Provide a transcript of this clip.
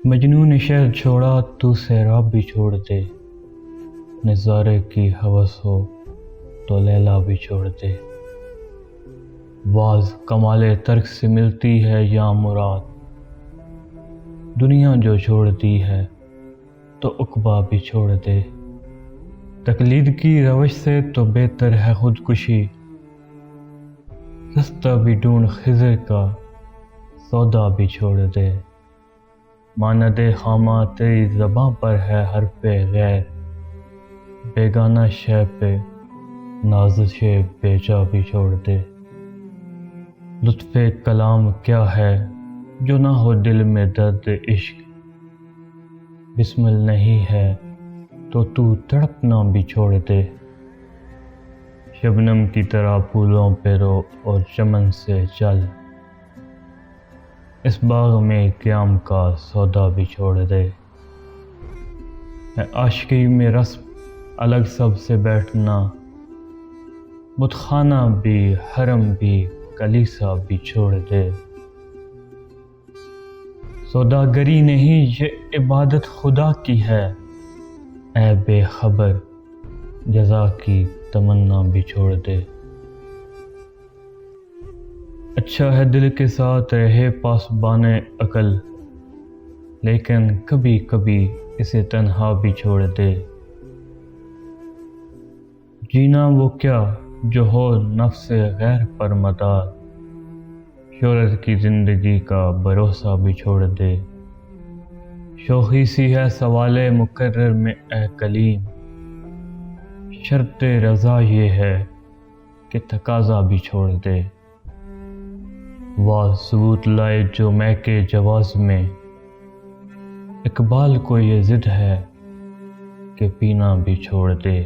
مجنوں نے شہر چھوڑا تو سیراب بھی چھوڑ دے، نظارے کی ہوس ہو تو لیلا بھی چھوڑ دے۔ واز کمال ترک سے ملتی ہے یا مراد، دنیا جو چھوڑتی ہے تو عقبہ بھی چھوڑ دے۔ تقلید کی روش سے تو بہتر ہے خودکشی، رستہ بھی ڈھونڈ خضر کا سودا بھی چھوڑ دے۔ ماند خامہ تیری زباں پر ہے حرف غیر، بیگانہ شے پہ نازش بیجا بھی چھوڑ دے۔ لطف کلام کیا ہے جو نہ ہو دل میں درد عشق، بسمل نہیں ہے تو تڑپنا بھی چھوڑ دے۔ شبنم کی طرح پھولوں پہ رو اور چمن سے چل، اس باغ میں قیام کا سودا بھی چھوڑ دے۔ عاشقی میں رسم الگ سب سے بیٹھنا، بت خانہ بھی حرم بھی کلیسا بھی چھوڑ دے۔ سوداگری نہیں یہ عبادت خدا کی ہے، اے بے خبر جزا کی تمنا بھی چھوڑ دے۔ اچھا ہے دل کے ساتھ رہے پاسبان عقل، لیکن کبھی کبھی اسے تنہا بھی چھوڑ دے۔ جینا وہ کیا جو ہو نفس غیر پر مدار، شہرت کی زندگی کا بھروسہ بھی چھوڑ دے۔ شوخی سی ہے سوال مقرر میں اے کلیم، شرط رضا یہ ہے کہ تقاضا بھی چھوڑ دے۔ واہ ثبوت لائے جو میں کے جواز میں، اقبال کو یہ ضد ہے کہ پینا بھی چھوڑ دے۔